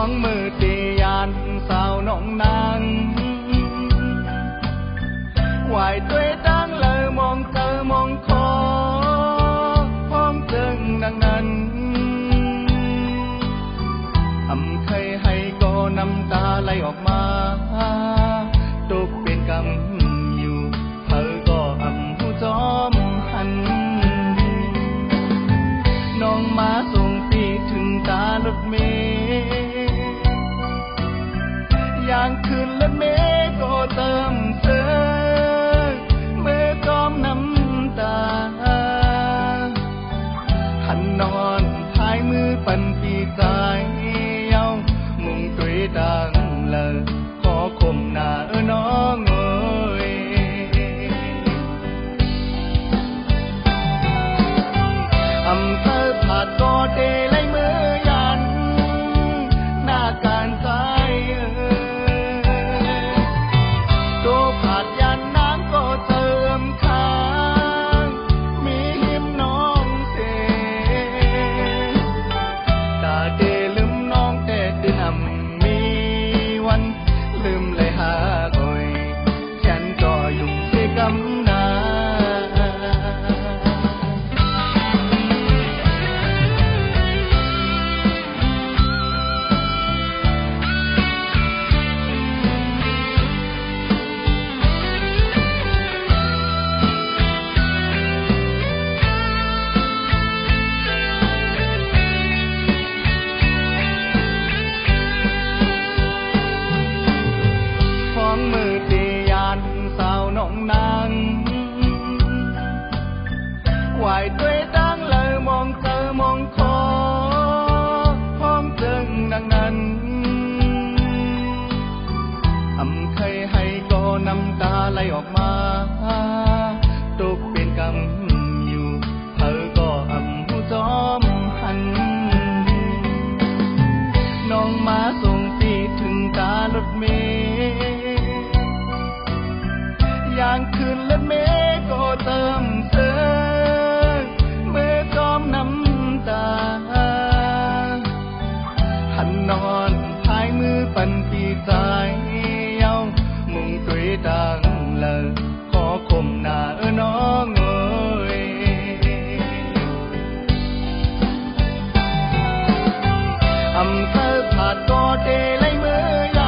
องมือตียานสาวน้องนางไหวด้วยดังเลยมองเธอมองคอพร้อมเจิงดังนั้นเคยให้ก็น้ำตาไหลออกมาตกเป็นกำอยู่เธอก็หูจอมหันน้องมาส่งปีถึงตารถเมล์อย่างคืนรถเมล์ก็เติมเสอเมื่อจอมน้ำตาหันนอนพายมือปั่นปีใจดังเลยขอคมหน้าน้องเอ๋ยอำเภอผาดก็เดลัยมือยันหน้าการใจตัวผาดยันน้ำก็เติมค้างมีหิมน้องเสตาเดลืมน้องแต่ตื่นลืมเลยหาก่อยฉันก็ยุ่งเสียกำนามือตียานสาวน้องนางไหวด้วยดังเลยมองเธอมองคอพร้อมเจิงดังนั้นเคยให้ก็น้ำตาไหลออกมาตกเป็นกำอยู่เธอก็หูจอมหันน้องมาส่งปีถึงตารถเมล์อย่างคืนรถเมล์ก็เติมเสอเมื่อจอมน้ำตาหันนอนพายมือปั่นปีใจเย้ามุงตุยดังเลยขอคมหน้าน้องเอ๋ยอำเภอผาดก็เดลัยมือ